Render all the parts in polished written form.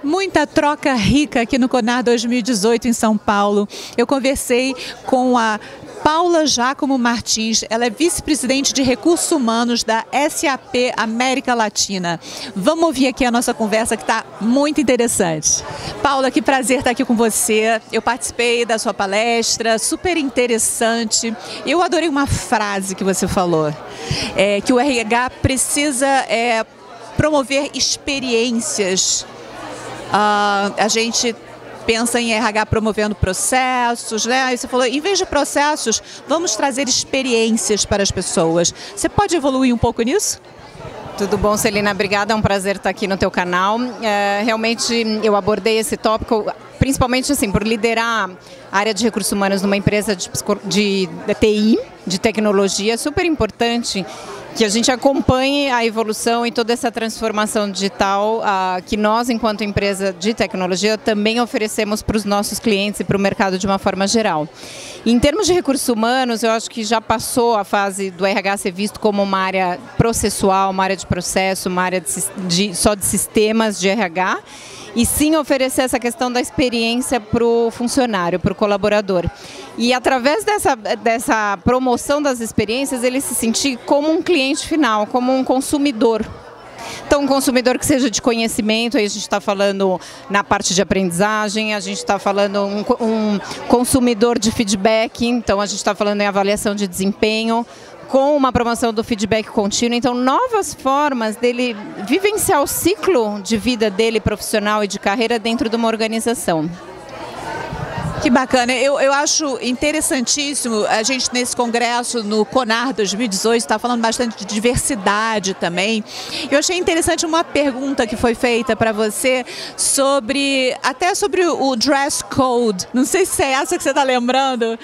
Muita troca rica aqui no Conar 2018 em São Paulo. Eu conversei com a Paula Giacomo Martins, ela é vice-presidente de recursos humanos da SAP América Latina. Vamos ouvir aqui a nossa conversa que está muito interessante. Paula, que prazer estar aqui com você. Eu participei da sua palestra, super interessante. Eu adorei uma frase que você falou, que o RH precisa promover experiências. A gente pensa em RH promovendo processos, né? Aí você falou, em vez de processos, vamos trazer experiências para as pessoas. Você pode evoluir um pouco nisso? Tudo bom, Celina? Obrigada, é um prazer estar aqui no teu canal. Realmente eu abordei esse tópico, principalmente assim, por liderar a área de recursos humanos numa empresa de TI, de tecnologia, super importante que a gente acompanhe a evolução e toda essa transformação digital que nós, enquanto empresa de tecnologia, também oferecemos para os nossos clientes e para o mercado de uma forma geral. Em termos de recursos humanos, eu acho que já passou a fase do RH ser visto como uma área processual, uma área de processo, uma área só de sistemas de RH, e sim oferecer essa questão da experiência para o funcionário, para o colaborador. E através dessa promoção das experiências, ele se sentir como um cliente final, como um consumidor. Então, um consumidor que seja de conhecimento, aí a gente está falando na parte de aprendizagem, a gente está falando um consumidor de feedback, então a gente está falando em avaliação de desempenho, com uma promoção do feedback contínuo, então novas formas dele vivenciar o ciclo de vida dele profissional e de carreira dentro de uma organização. Que bacana, eu acho interessantíssimo a gente nesse congresso no Conar 2018 está falando bastante de diversidade também. Eu achei interessante uma pergunta que foi feita para você até sobre o dress code, não sei se é essa que você está lembrando,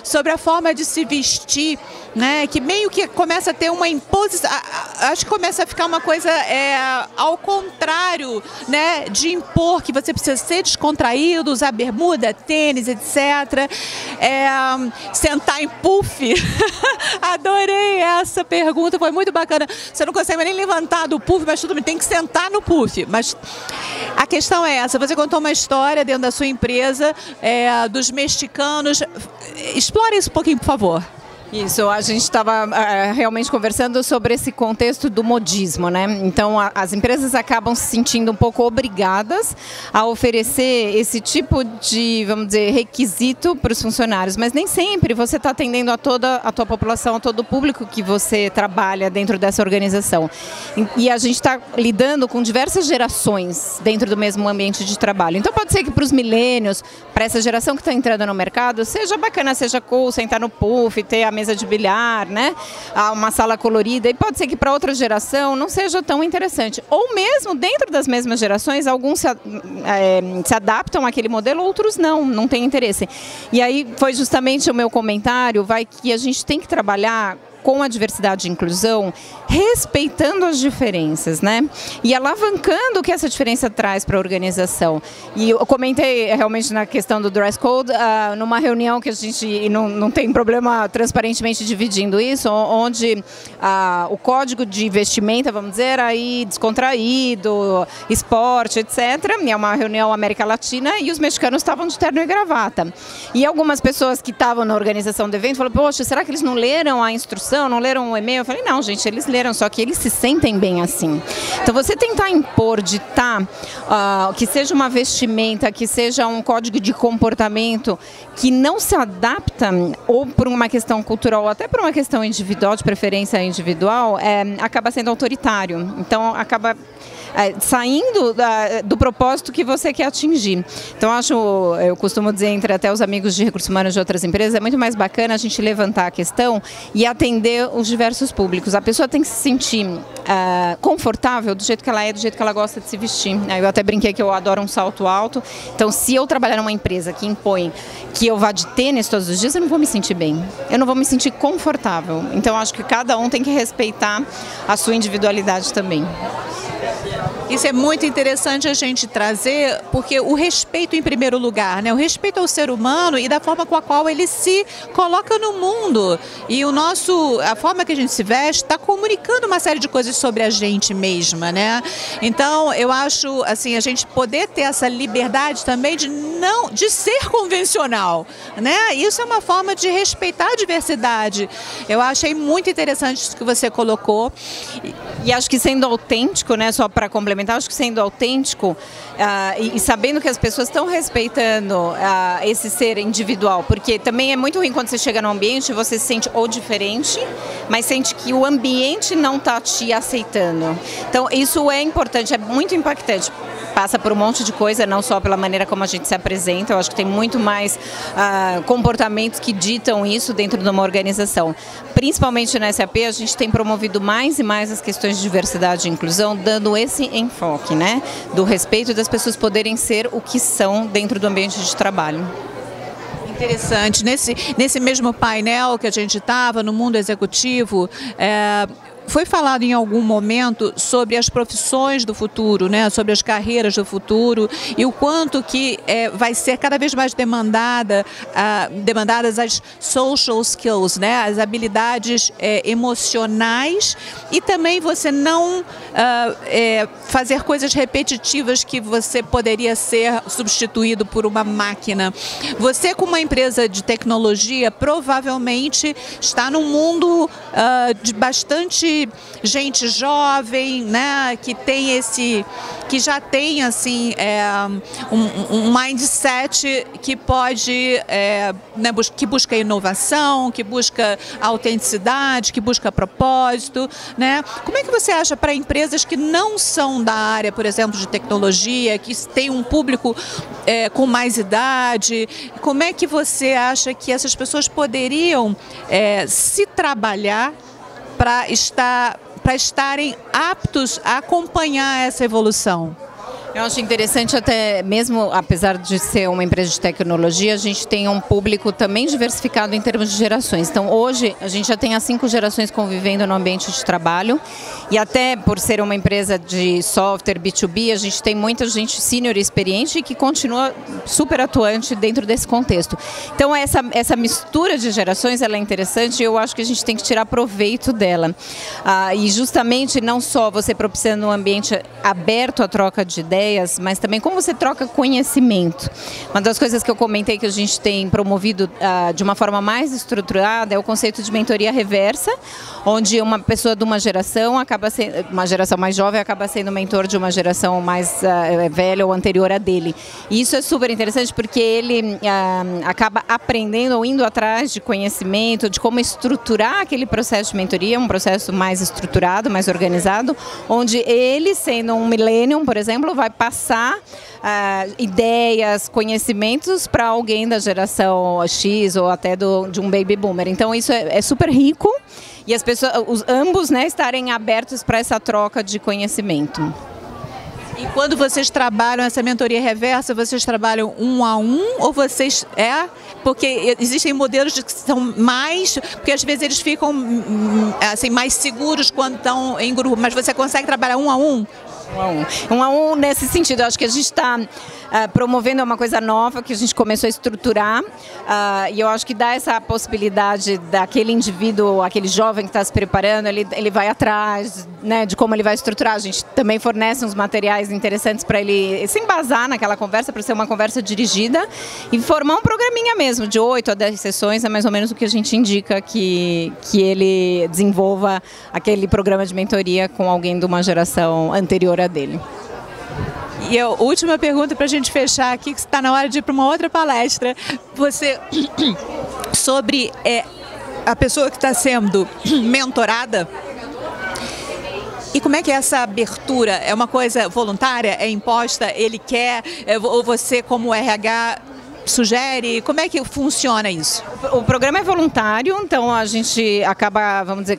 sobre a forma de se vestir, né, que meio que começa a ter uma imposição, acho que começa a ficar uma coisa ao contrário, né, de impor que você precisa ser descontraído, usar bermuda, tênis, etc. Sentar em puff. Adorei essa pergunta, foi muito bacana. Você não consegue nem levantar do puff, mas tudo bem, tem que sentar no puff. Mas a questão é essa, você contou uma história dentro da sua empresa, dos mexicanos. Explore isso um pouquinho, por favor. Isso, a gente estava realmente conversando sobre esse contexto do modismo, né? Então, as empresas acabam se sentindo um pouco obrigadas a oferecer esse tipo de, vamos dizer, requisito para os funcionários, mas nem sempre você está atendendo a toda a tua população, a todo o público que você trabalha dentro dessa organização. E a gente está lidando com diversas gerações dentro do mesmo ambiente de trabalho. Então, pode ser que para os milênios, para essa geração que está entrando no mercado, seja bacana, seja cool, sentar no puff, ter a mesa de bilhar, né? Uma sala colorida, e pode ser que para outra geração não seja tão interessante. Ou mesmo dentro das mesmas gerações, alguns se adaptam àquele modelo, outros não têm interesse. E aí foi justamente o meu comentário, que a gente tem que trabalhar com a diversidade e inclusão, respeitando as diferenças, né? E alavancando o que essa diferença traz para a organização. E eu comentei realmente na questão do dress code, numa reunião que a gente não tem problema transparentemente dividindo isso, onde o código de vestimenta, vamos dizer, aí descontraído, esporte, etc. E é uma reunião América Latina e os mexicanos estavam de terno e gravata. E algumas pessoas que estavam na organização do evento falaram, poxa, será que eles não leram a instrução? Não leram o e-mail? Eu falei, não, gente, eles leram, só que eles se sentem bem assim. Então, você tentar impor, ditar, que seja uma vestimenta, que seja um código de comportamento que não se adapta, ou por uma questão cultural, ou até por uma questão individual, de preferência individual, acaba sendo autoritário. Então, acaba saindo do propósito que você quer atingir. Então, eu costumo dizer entre até os amigos de recursos humanos de outras empresas, é muito mais bacana a gente levantar a questão e atender os diversos públicos. A pessoa tem que se sentir confortável do jeito que ela é, do jeito que ela gosta de se vestir. Eu até brinquei que eu adoro um salto alto. Então, se eu trabalhar numa empresa que impõe que eu vá de tênis todos os dias, eu não vou me sentir bem. Eu não vou me sentir confortável. Então, acho que cada um tem que respeitar a sua individualidade também. Isso é muito interessante a gente trazer, porque o respeito em primeiro lugar, né? O respeito ao ser humano e da forma com a qual ele se coloca no mundo. E a forma que a gente se veste está comunicando uma série de coisas sobre a gente mesma, né? Então, eu acho, assim, a gente poder ter essa liberdade também de ser convencional, né? Isso é uma forma de respeitar a diversidade. Eu achei muito interessante isso que você colocou. E acho que sendo autêntico, né, só para complementar, acho que sendo autêntico e sabendo que as pessoas estão respeitando esse ser individual, porque também é muito ruim quando você chega no ambiente e você se sente ou diferente, mas sente que o ambiente não está te aceitando. Então isso é importante, é muito impactante. Passa por um monte de coisa, não só pela maneira como a gente se apresenta, eu acho que tem muito mais comportamentos que ditam isso dentro de uma organização. Principalmente na SAP, a gente tem promovido mais e mais as questões de diversidade e inclusão, dando esse enfoque, né, do respeito das pessoas poderem ser o que são dentro do ambiente de trabalho. Interessante. Nesse mesmo painel que a gente estava, no mundo executivo, foi falado em algum momento sobre as profissões do futuro, né? Sobre as carreiras do futuro e o quanto que vai ser cada vez mais demandadas as social skills, né? As habilidades emocionais e também você não fazer coisas repetitivas que você poderia ser substituído por uma máquina. Você, como uma empresa de tecnologia, provavelmente está num mundo de bastante gente jovem, né, que já tem assim um mindset que pode, né, que busca inovação, que busca autenticidade, que busca propósito, né? Como é que você acha para empresas que não são da área, por exemplo, de tecnologia, que tem um público com mais idade, como é que você acha que essas pessoas poderiam se trabalhar para estarem aptos a acompanhar essa evolução? Eu acho interessante até mesmo, apesar de ser uma empresa de tecnologia, a gente tem um público também diversificado em termos de gerações. Então hoje a gente já tem as 5 gerações convivendo no ambiente de trabalho e até por ser uma empresa de software B2B, a gente tem muita gente sênior e experiente e que continua super atuante dentro desse contexto. Então essa mistura de gerações ela é interessante e eu acho que a gente tem que tirar proveito dela. E justamente não só você propiciando um ambiente aberto à troca de ideias, mas também como você troca conhecimento. Uma das coisas que eu comentei que a gente tem promovido de uma forma mais estruturada é o conceito de mentoria reversa, onde uma pessoa de uma geração uma geração mais jovem acaba sendo mentor de uma geração mais velha ou anterior a dele. E isso é super interessante porque ele acaba aprendendo ou indo atrás de conhecimento, de como estruturar aquele processo de mentoria, um processo mais estruturado, mais organizado, onde ele, sendo um millennium, por exemplo, vai passar ideias, conhecimentos para alguém da geração X ou até de um baby boomer. Então isso é super rico e as pessoas, ambos, né, estarem abertos para essa troca de conhecimento. E quando vocês trabalham essa mentoria reversa, vocês trabalham 1 a 1 ou vocês... Porque existem modelos que são mais... Porque às vezes eles ficam assim, mais seguros quando estão em grupo, mas você consegue trabalhar 1 a 1? 1 a 1 nesse sentido. Eu acho que a gente está promovendo uma coisa nova que a gente começou a estruturar e eu acho que dá essa possibilidade daquele indivíduo, aquele jovem que está se preparando, ele vai atrás, né, de como ele vai estruturar. A gente também fornece uns materiais interessantes para ele se embasar naquela conversa, para ser uma conversa dirigida e formar um programinha mesmo, de 8 a 10 sessões, é mais ou menos o que a gente indica que ele desenvolva aquele programa de mentoria com alguém de uma geração anterior a dele. E a última pergunta para a gente fechar aqui, que está na hora de ir para uma outra palestra. Você, sobre a pessoa que está sendo mentorada, e como é que é essa abertura? É uma coisa voluntária? É imposta? Ele quer? Ou você, como RH, sugere? Como é que funciona isso? O programa é voluntário, então a gente acaba, vamos dizer,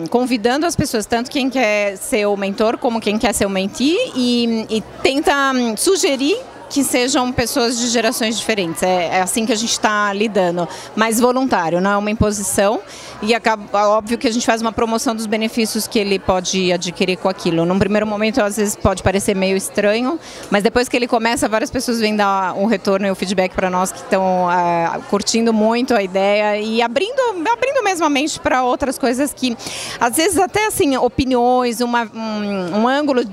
convidando as pessoas, tanto quem quer ser o mentor como quem quer ser o mentee, e tenta sugerir que sejam pessoas de gerações diferentes. É assim que a gente está lidando, mas voluntário, não é uma imposição. E óbvio que a gente faz uma promoção dos benefícios que ele pode adquirir com aquilo. Num primeiro momento, às vezes pode parecer meio estranho, mas depois que ele começa, várias pessoas vêm dar um retorno e um feedback para nós que estão curtindo muito a ideia e abrindo mesmo a mente para outras coisas que, às vezes até assim, opiniões, um ângulo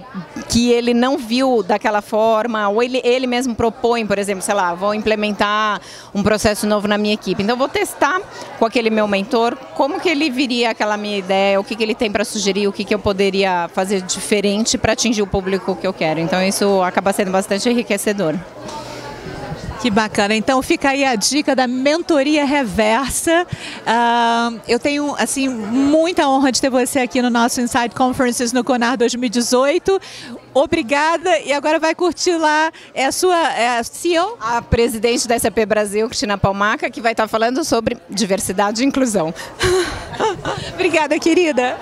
que ele não viu daquela forma, ou ele mesmo propõe, por exemplo, sei lá, vou implementar um processo novo na minha equipe. Então, vou testar com aquele meu mentor como que ele viria aquela minha ideia, o que ele tem para sugerir, o que eu poderia fazer diferente para atingir o público que eu quero. Então, isso acaba sendo bastante enriquecedor. Que bacana. Então fica aí a dica da mentoria reversa. Eu tenho assim muita honra de ter você aqui no nosso Inside Conferences no Conar 2018. Obrigada. E agora vai curtir lá, é a CEO? A presidente da SAP Brasil, Cristina Palmaca, que vai estar falando sobre diversidade e inclusão. Obrigada, querida.